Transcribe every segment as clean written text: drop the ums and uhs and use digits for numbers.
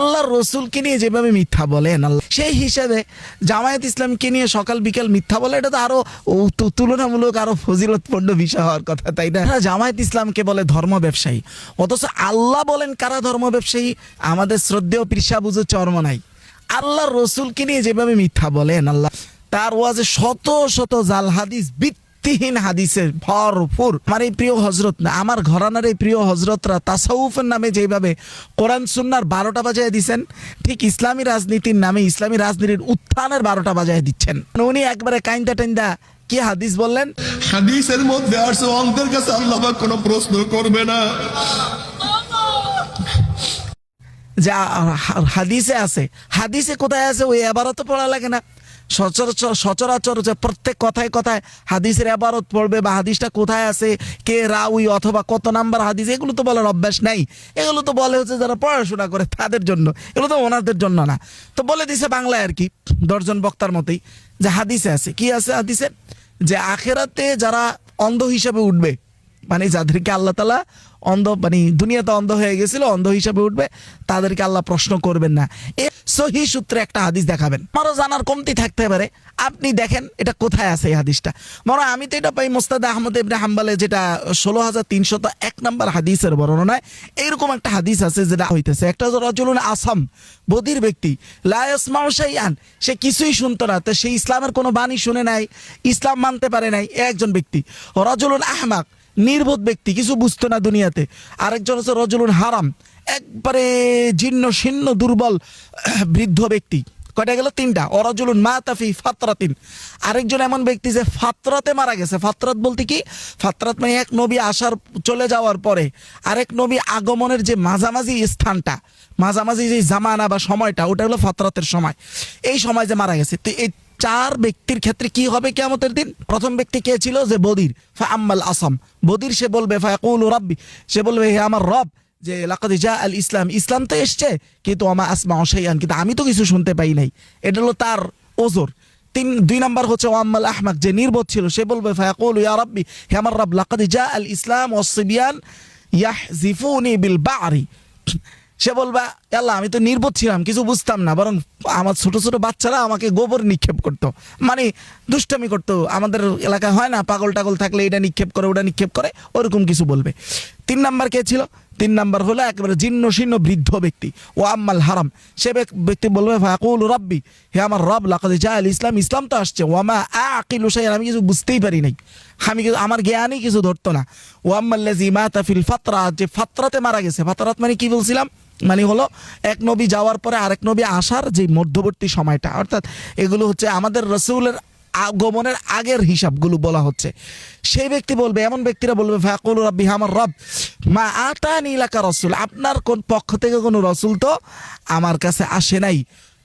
আল্লাহর রসুলকে নিয়ে যেভাবে মিথ্যা বলেন আল্লাহ, সেই হিসাবে জামায়াত ইসলামকে নিয়ে সকাল বিকাল মিথ্যা বলে, এটা তো আরো তুলনামূলক আরো ফজিলতপূর্ণ বিষয় হওয়ার কথা, তাই না? জামায়াত ইসলামকে বলে ধর্ম ব্যবসায়ী, অথচ আল্লাহ বলেন কারা ধর্ম ব্যবসায়ী? আমাদের শ্রদ্ধেয় পীর সাহেব হুজুর চরমনাই আল্লাহর রসুলকে নিয়ে যেভাবে মিথ্যা বলেন আল্লাহ, তার ওয়াজে শত শত জাল হাদিস, ভিত্তিহীন হাদিসের ভরপুর। আমার এই প্রিয় হজরত না, আমার ঘরানার এই প্রিয় হজরতরা তাসাউফের নামে যেভাবে কোরআন সুন্নাহর 12টা বাজায় দিচ্ছেন, ঠিক ইসলামী রাজনীতির নামে ইসলামী রাজনীতির উত্থানের 12টা বাজায় দিচ্ছেন। উনি একবারে কাইন্দা টাইন্দা কি হাদিস বললেন? হাদিসের মধ্যে আসছে অন্ধের কাছে আল্লাহ পাক কোনো প্রশ্ন করবে না। যা হাদিসে আছে, হাদিসে কোথায় আছে ওই এবারত পড়া লাগে না? সচরাচর প্রত্যেক কথায় কথায় হাদিসের এবারত পড়বে, বা হাদিসটা কোথায় আছে, কে রাউই অথবা কত নাম্বার হাদিস, এগুলো তো বলার অভ্যাস নাই। এগুলো তো বলে হচ্ছে যারা পড়াশোনা করে তাদের জন্য, এগুলো তো ওনাদের জন্য না। তো বলে দিছে বাংলায় আর কি 10 জন বক্তার মতোই যে হাদিসে আছে। কি আছে হাদিসে? যে আখেরাতে যারা অন্ধ হিসাবে উঠবে, মানে যাদেরকে আল্লাহ তাআলা অন্ধ, মানে দুনিয়াতে অন্ধ হয়ে গেছিল, অন্ধ হিসাবে উঠবে, তাদেরকে আল্লাহ প্রশ্ন করবেন না। এ সহিহ সূত্রে একটা হাদিস দেখাবেন। আমারও জানার কমতি থাকতে পারে, আপনি দেখেন এটা কোথায় আছে এই হাদিসটা। মনে হয় আমি তো এটা পাই মুস্তাদ আহমদ ইবনে হাম্বলে, যেটা 16,301 নম্বর হাদিসের বর্ণনায় এইরকম একটা হাদিস আছে, যেটা হইতেছে একটা রাজুলুন আসাম, বধির ব্যক্তি, লা ইয়াসমাউ শাইআন, সে কিছুই শুনতো না, তো সে ইসলামের কোনো বাণী শুনে নাই, ইসলাম মানতে পারে নাই, একজন ব্যক্তি। রাজুলুন আহমাক, নির্বোধ ব্যক্তি, কিছু বুঝতো না দুনিয়াতে। আরেকজন হচ্ছে রজুলুন হারাম, একবারে জীর্ণ শীর্ণ দুর্বল বৃদ্ধ ব্যক্তি। কয়টা গেল? 3টা। অরাজুলুন মাতাফি ফাতরাতিন, আরেকজন এমন ব্যক্তি যে ফাতরাতে মারা গেছে। ফাতরাত বলতে কি? ফাতরাত মানে এক নবী আসার, চলে যাওয়ার পরে আরেক নবী আগমনের যে মাঝামাঝি স্থানটা, মাঝামাঝি যে জামানা বা সময়টা, ওটা হলো ফাতরাতের সময়। এই সময় যে মারা গেছে। তো এই 4 ব্যক্তির ক্ষেত্রে কি হবে কিয়ামতের দিন? প্রথম ব্যক্তি কে ছিল? যে বদির। ফাআম্মাল আসাম, বদির, সে বলবে ফায়াকুলু রাব্বি, সে বলবে হে আমার রব, যে লাকাদ জা আল ইসলাম, ইসলাম তো এসছে, কিন্তু আমা আসমাউ শাইআন, কিন্তু আমি তো কিছু শুনতে পাই নাই। এটা হলো তার ওজর। 2 নাম্বার হচ্ছে ওয়াম্মাল আহমাক, যে নির্বোধ ছিল, সে বলবে ফায়াকুলু ইয়া রাব্বি, হে আমার রব, লাকাদ জা আল ইসলাম ওয়াস সিবিয়ান ইয়াহজিফুনি বিল বা'রি, সে বলবা আল্লাহ আমি তো নির্বোধ ছিলাম, কিছু বুঝতাম না, বরং আমার ছোট ছোট বাচ্চারা আমাকে গোবর নিক্ষেপ করতো, মানে দুষ্টামি করতো। আমাদের এলাকায় হয় না, পাগল টাগল থাকলে এটা নিক্ষেপ করে ওটা নিক্ষেপ করে, ওরকম কিছু বলবে। 3 নাম্বার কে ছিল? 3 নাম্বার হলো একেবারে জীর্ণ শীর্ণ বৃদ্ধ ব্যক্তি। ও আম্মাল হারাম, সে ব্যক্তি বলবে ফায়াকুলু রাব্বি, হে আমার রব, লাকাদ জা আল ইসলাম, ইসলাম তো আসছে, ওয়ামা আকিলু শাইআন, আমি কিছু বুঝতেই পারি নাই, আমি কিছু, আমার জ্ঞানই কিছু ধরতো না। ওয়াম্মাল্লাযী মাতা ফিল ফাতরা, যে ফাতরাতে মারা গেছে। ফাতরাত মানে কি বলছিলাম? মানে হলো এক নবী যাওয়ার পরে আরেক নবী আসার যে মধ্যবর্তী সময়টা, অর্থাৎ এগুলো হচ্ছে আমাদের রাসূলের আগমনের আগের হিসাবগুলো বলা হচ্ছে। সেই ব্যক্তি বলবে, এমন ব্যক্তিরা বলবে ফায়াকুলু রাব্বি, আমার রব, মা আতানি লাকা রাসূল, আপনার কোন পক্ষ থেকে কোনো রাসূল তো আমার কাছে আসে নাই।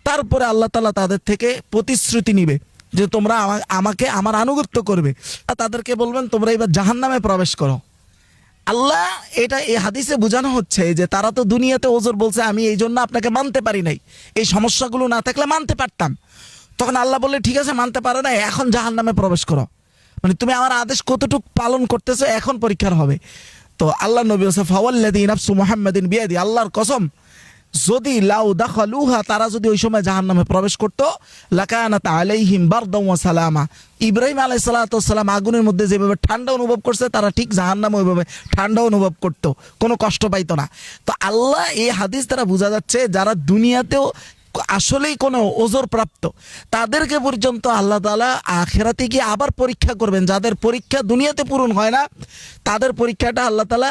তারপরে আল্লাহ তাআলা তাদের থেকে প্রতিশ্রুতি নিবে যে তোমরা আমাকে আমার আনুগত্য করবে। তাদেরকে বলবেন তোমরা এবার জাহান্নামে প্রবেশ করো। আল্লাহ এটা এই হাদিসে বোঝানো হচ্ছে যে তারা তো দুনিয়াতে ওজর বলছে, আমি এই জন্য আপনাকে মানতে পারি নাই, এই সমস্যাগুলো না থাকলে মানতে পারতাম। তখন আল্লাহ বললে ঠিক আছে মানতে পারো না, এখন জাহান্নামে প্রবেশ করো, মানে তুমি আমার আদেশ কতটুকু পালন করতেছো এখন পরীক্ষার হবে। তো আল্লাহ নবী বলেছে ফাওয়াল্লাযী নাফসু মুহাম্মাদিন বিয়াদি, আল্লাহর কসম, যদি লাউ দাখালুহা, তারা যদি ওই সময় জাহান্নামে প্রবেশ করতো, লাকানাত আলাইহিম বারদাও ওয়া সালামা, ইব্রাহিম আলাইহিস সালাতু ওয়াস সালাম আগুনের মধ্যে যেভাবে ঠান্ডা অনুভব করছে, তারা ঠিক জাহান্নামে ওইভাবে ঠান্ডা অনুভব করতো, কোনো কষ্ট পাইতো না। তো আল্লাহ এই হাদিস দ্বারা বোঝা যাচ্ছে যারা দুনিয়াতেও আসলেই কোনো ওজর প্রাপ্ত, তাদেরকে পর্যন্ত আল্লাহ তাআলা আখিরাতে গিয়ে আবার পরীক্ষা করবেন। যাদের পরীক্ষা দুনিয়াতে পূরণ হয় না, তাদের পরীক্ষাটা আল্লাহ তাআলা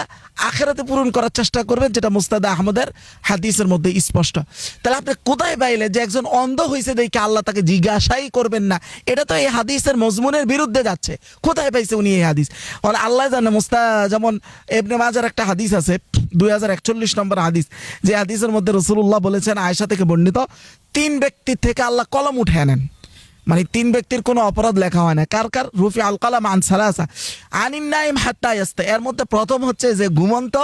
আখিরাতে পূরণ করার চেষ্টা করবেন, যেটা মুস্তাদ আহমদের হাদিসের মধ্যে স্পষ্ট। তাহলে আপনি কোথায় পাইলে যে একজন অন্ধ হয়েছে দেখে আল্লাহ তাকে জিজ্ঞাসাই করবেন না? এটা তো এই হাদিসের মজমুনের বিরুদ্ধে যাচ্ছে। কোথায় পাইছে উনি এই হাদিস? আল্লাহ জানে। যেমন ইবনে মাজার একটা হাদিস আছে, 2041 নম্বর হাদিস, যে হাদিসের মধ্যে রাসূলুল্লাহ বলেছেন, আয়েশা থেকে বর্ণিত, 3 ব্যক্তির থেকে আল্লাহ কলম উঠে নেন, মানে 3 ব্যক্তির কোনো অপরাধ লেখা হয় না। কার কার? রুফি আল কালাম আন সালাসা আনিন নাইম হাত্তা ইয়াস্তা, এর মধ্যে প্রথম হচ্ছে যে ঘুমন্ত,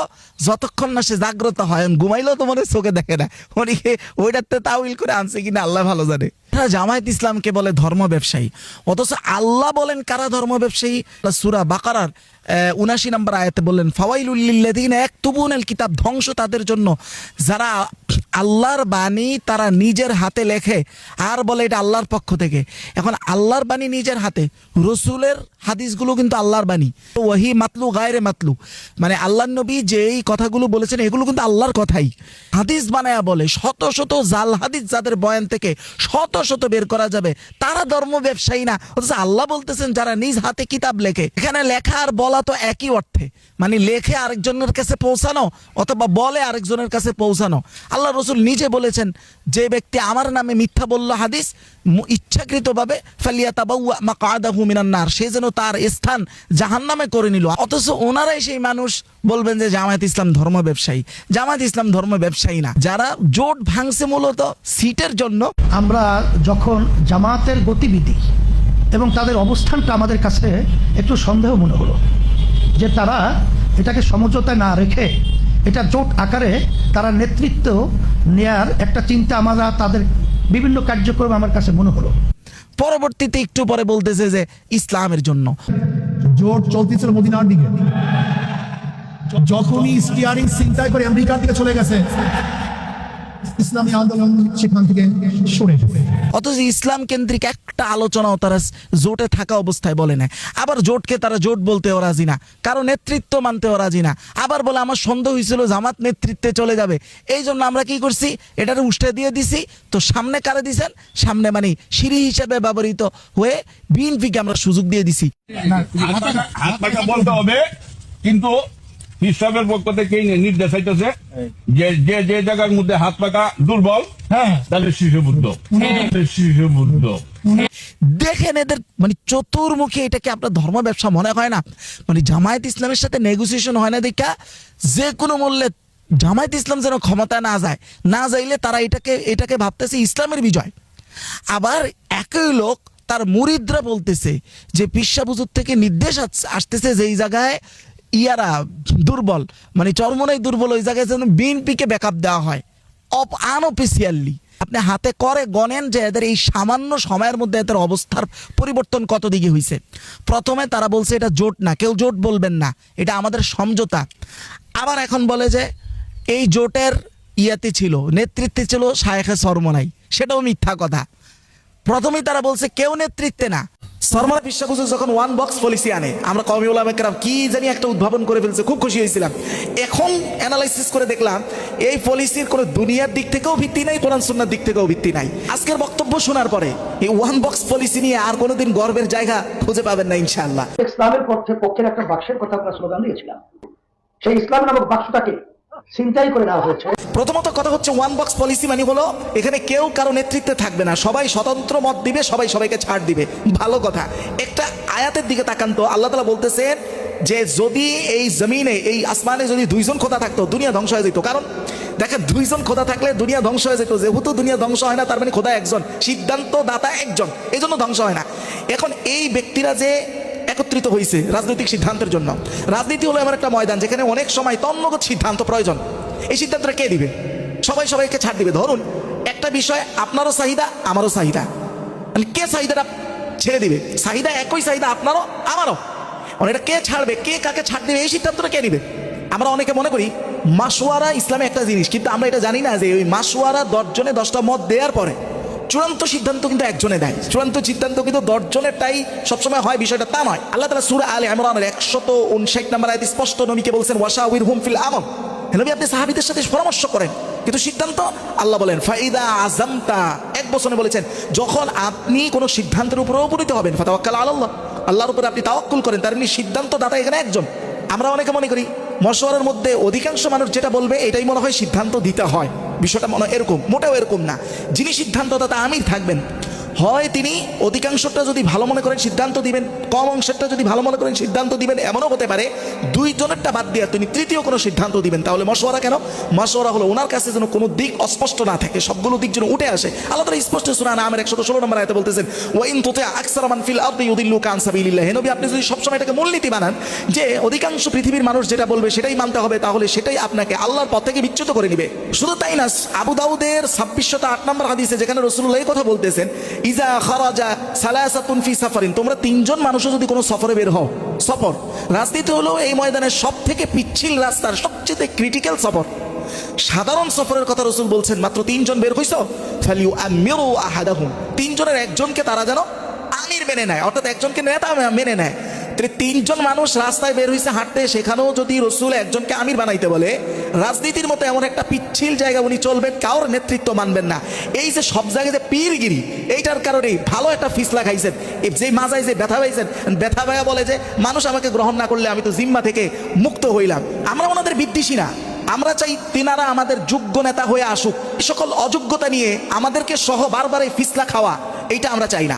যতক্ষণ না সে জাগ্রত হয়, ঘুমাইলেও তো মনে চোখে দেখে না, ওদিকে ওইটাতে তাউইল করে আনছে কিনা আল্লাহ ভালো জানে। জামায়াত ইসলামকে বলে ধর্ম ব্যবসায়ী, অথচ আল্লাহ বলেন কারা ধর্ম ব্যবসায়ী? সূরা বাকারার 79 নম্বর আয়াতে বললেন ফাওয়াইলুল লিল্লাযিনা ইয়াকতুবুনাল কিতাব, ধ্বংস তাদের জন্য যারা আল্লাহর বাণী তারা নিজের হাতে লেখে আর বলে এটা আল্লাহর পক্ষ থেকে। এখন আল্লাহর বাণী নিজের হাতে, রসুলের হাদিসগুলো কিন্তু আল্লাহর বাণী, ওয়াহি মাতলু গায়রে মাতলু, মানে আল্লাহর নবী যেই কথাগুলো বলেছেন এগুলো কিন্তু আল্লাহর কথাই হাদিস বানায়া বলে। শত শত জাল হাদিস যাদের বয়ান থেকে শত শত বের করা যাবে, তারা ধর্ম ব্যবসায়ী না। অথচ আল্লাহ বলতেছেন যারা নিজ হাতে কিতাব লেখে, এখানে লেখা আর বলা তো একই অর্থে, মানে লেখে আরেকজনের কাছে পৌঁছানো অথবা বলে আরেকজনের কাছে পৌঁছানো। আল্লাহ রসুল নিজে বলেছেন যে ব্যক্তি আমার নামে মিথ্যা বলল হাদিস ইচ্ছাকৃতভাবে ফালিয়াতাবাওয়া মাকআদাহু মিনান নার, সে যেন তার স্থান জাহান্নামে করে নিল। অথচ ওনারাই সেই মানুষ বলবেন যে জামায়াত ইসলাম ধর্ম ব্যবসায়ী। জামায়াত ইসলাম ধর্ম ব্যবসায়ী না, যারা জোট ভাঙছে মূলত সিটের জন্য। আমরা যখন জামাতের গতিবিধি এবং তাদের অবস্থানটা আমাদের কাছে একটু সন্দেহ মনে হলো যে তারা এটাকে সমঝোতায় না রেখে এটা জোট আকারে তারা নেতৃত্ব নেয়ার একটা চিন্তা আমরা তাদের বিভিন্ন কার্যক্রম আমার কাছে মনে হলো। পরবর্তীতে একটু পরে বলতেছে যে ইসলামের জন্য। জোট চলতেছিল মদিনার দিকে, যখনই স্টিয়ারিং চিন্তায় করে আমেরিকার দিকে চলে গেছে, ইসলামী আন্দোলন সেখান থেকে সরে গেছে। অথচ ইসলাম কেন্দ্রিক একটা আলোচনাও তারা জোটে থাকা অবস্থায় বলে না। আবার জোটকে তারা জোট বলতেও রাজি না, কারো নেতৃত্ব মানতেও রাজি না। আবার বলে আমার সন্দেহ হয়েছিল জামাত নেতৃত্বে চলে যাবে, এই জন্য আমরা কি করছি এটার উষ্ঠে দিয়ে দিছি। তো সামনে কারে দিছেন? সামনে মানে সিঁড়ি হিসেবে ব্যবহৃত হয়ে বিএনপিকে আমরা সুযোগ দিয়ে দিছি। হাত পাকা বলতে হবে, কিন্তু হিসাবের পক্ষ থেকে নির্দেশ হইতেছে যে যে যে জায়গার মধ্যে হাত পাকা দুর্বল, তাহলে শিশু বুদ্ধ, শিশু বুদ্ধ। দেখেন এদের মানে চতুর্মুখী, এটাকে আপনার ধর্ম ব্যবসা মনে হয় না? মানে জামায়াত ইসলামের সাথে নেগোসিয়েশন হয় না দেখা যে কোনো মূল্যে জামায়াত ইসলাম যেন ক্ষমতা না যায়, না যাইলে তারা এটাকে ভাবতেছে ইসলামের বিজয়। আবার একই লোক তার মুরিদরা বলতেছে যে পিসা হুজুর থেকে নির্দেশ আসতেছে যে এই জায়গায় ইয়ারা দুর্বল, মানে চরমনাই দুর্বল, ওই জায়গায় যেন বিএনপিকে ব্যাকআপ দেওয়া হয় আনঅফিসিয়ালি। আপনি হাতে করে গণেন যে এদের এই সামান্য সময়ের মধ্যে এদের অবস্থার পরিবর্তন কত দিকে হয়েছে। প্রথমে তারা বলছে এটা জোট না, কেউ জোট বলবেন না, এটা আমাদের সমঝোতা। আবার এখন বলে যে এই জোটের ইয়াতে ছিল, নেতৃত্বে ছিল শায়েখে চরমনাই, সেটাও মিথ্যা কথা। প্রথমেই তারা বলছে কেউ নেতৃত্বে না। সরমানা পিসা হুজুর যখন ওয়ান বক্স পলিসি আনে, আমরা কওমি উলামা কেরাম কি জানি একটা উদ্ভাবন করে ফেলছে, খুব খুশি হয়েছিলাম। এখন অ্যানালাইসিস করে দেখলাম এই পলিসির কোনো দুনিয়ার দিক থেকেও ভিত্তি নাই, কোরআন সুন্নাহর দিক থেকেও ভিত্তি নাই। আজকের বক্তব্য শোনার পরে এই ওয়ান বক্স পলিসি নিয়ে আর কোনোদিন গর্বের জায়গা খুঁজে পাবেন না ইনশাআল্লাহ। ইসলামের পক্ষের একটা বাক্সের কথা আমরা স্লোগান দিয়েছিলাম, সেই ইসলাম নামক বাক্সটাকে চিন্তাই করে নেওয়া হয়েছে। প্রথমত কথা হচ্ছে ওয়ান বক্স পলিসি মানে হলো এখানে কেউ কারো নেতৃত্বে থাকবে না, সবাই স্বতন্ত্র মত দিবে, সবাই সবাইকে ছাড় দিবে। ভালো কথা। একটা আয়াতের দিকে তাকান তো, আল্লাহ তাআলা বলতেছেন যে যদি এই জমিনে এই আসমানে যদি দুইজন খোদা থাকতো দুনিয়া ধ্বংস হয়ে যেত। কারণ দেখেন দুইজন খোদা থাকলে দুনিয়া ধ্বংস হয়ে যেত, যেহেতু দুনিয়া ধ্বংস হয় না তার মানে খোদা একজন, সিদ্ধান্ত দাতা একজন, এই জন্য ধ্বংস হয় না। এখন এই ব্যক্তিরা যে একত্রিত হয়েছে রাজনৈতিক সিদ্ধান্তের জন্য, রাজনীতি হলো এমন একটা ময়দান যেখানে অনেক সময় তন্মগত সিদ্ধান্ত প্রয়োজন। এই সিদ্ধান্তটা কে দিবে? সবাই সবাইকে ছাড় দিবে। ধরুন একটা বিষয় আপনারও চাহিদা আমারও চাহিদা, মানে কে চাহিদাটা ছেড়ে দিবে? চাহিদা একই চাহিদা আপনারও আমারও, মানে এটা কে ছাড়বে, কে কাকে ছাড় দিবে, এই সিদ্ধান্তটা কে নিবে? আমরা অনেকে মনে করি মাসওয়ারা ইসলামে একটা জিনিস, কিন্তু আমরা এটা জানি না যে ওই মাসওয়ারা 10 জনে 10টা মত দেওয়ার পরে চূড়ান্ত সিদ্ধান্ত কিন্তু একজনে দেয়। চূড়ান্ত সিদ্ধান্ত কিন্তু 10 জনেরটাই সবসময় হয়, বিষয়টা তা নয়। আল্লাহ তাআলা সূরা আলে ইমরানের 159 নম্বর আয়াতে স্পষ্ট নবীকে বলছেন ওয়াশাউইরহুম ফিল আমর, হে নবী আপনি সাহাবীদের সাথে পরামর্শ করেন, কিন্তু সিদ্ধান্ত আল্লাহ বলেন ফাইদা আযামতা, এক বচনে বলেছেন যখন আপনি কোনো সিদ্ধান্তের উপর উপনীত হবেন ফাতাওয়াক্কাল আলাল্লাহ, আল্লাহর উপর আপনি তাওয়াক্কুল করেন, তার মানে সিদ্ধান্ত দাতা এখানে একজন। আমরা অনেকে মনে করি মশওয়ারার মধ্যে অধিকাংশ মানুষ যেটা বলবে এটাই মনে হয় সিদ্ধান্ত দিতে হয়, বিষয়টা মনে এরকম, মোটেও এরকম না। যিনি সিদ্ধান্তদাতা আমির থাকবেন, হয় তিনি অধিকাংশটা যদি ভালো মনে করেন সিদ্ধান্ত দিবেন, কম অংশেরটা যদি ভালো মনে করেন সিদ্ধান্ত দিবেন। এমনও হতে পারে 2 জনেরটা বাদ দিয়ে তিনি তৃতীয় কোনো সিদ্ধান্ত দিবেন। তাহলে মশওয়ারা কেন? মশওয়ারা হলো ওনার কাছে যেন কোনো দিক অস্পষ্ট না থাকে, সবগুলো দিক যেন উঠে আসে। আল্লাহ তাআলা স্পষ্ট সূরা আনামের 116 নম্বর আয়াতে বলতেছেন ওয়া ইন তুতি আকসারা মান ফিল আরদি ইউদিল্লুকা আন সাবিলিল্লাহ, হে নবী আপনি যদি সবসময় এটাকে মূলনীতি বানান যে অধিকাংশ পৃথিবীর মানুষ যেটা বলবে সেটাই মানতে হবে, তাহলে সেটাই আপনাকে আল্লাহর পথ থেকে বিচ্যুত করে নিবে। শুধু তাই না, আবু দাউদের 2608 নম্বর হাদিসে যেখানে রাসূলুল্লাহ এই কথা বলতেছেন ইজা খারাজা সালাসাতুন ফি সাফারিন, তোমরা তিনজন মানুষও যদি কোনো সফরে বের হও, সফর রাজনীতি হলো এই ময়দানের সব থেকে পিচ্ছিল রাস্তার সবচেয়ে ক্রিটিক্যাল সফর। সাধারণ সফরের কথা রাসূল বলছেন, মাত্র তিনজন বের হইছো, ফালিউ আমিরু আহাদাহুম, তিনজনের একজনকে তারা যেন আমির মেনে নেয়, অর্থাৎ একজনকে নেতা মেনে নেয়। তাহলে তিনজন মানুষ রাস্তায় বের হয়েছে হাঁটতে, সেখানেও যদি রসুল একজনকে আমির বানাইতে বলে, রাজনীতির মতো এমন একটা পিচ্ছিল জায়গা উনি চলবেন, কারোর নেতৃত্ব মানবেন না। এই যে সব জায়গায় যে পীরগিরি, এইটার কারণে ভালো একটা ফিসলা খাইছেন। যে মাজায় যে ব্যথা পাইছেন, ব্যথা পাইয়া বলে যে মানুষ আমাকে গ্রহণ না করলে আমি তো জিম্মা থেকে মুক্ত হইলাম। আমরা ওনাদের বিদ্বেষী না, আমরা চাই তিনারা আমাদের যোগ্য নেতা হয়ে আসুক। এই সকল অযোগ্যতা নিয়ে আমাদেরকে সহ বারবার এই ফিসলা খাওয়া, এইটা আমরা চাই না।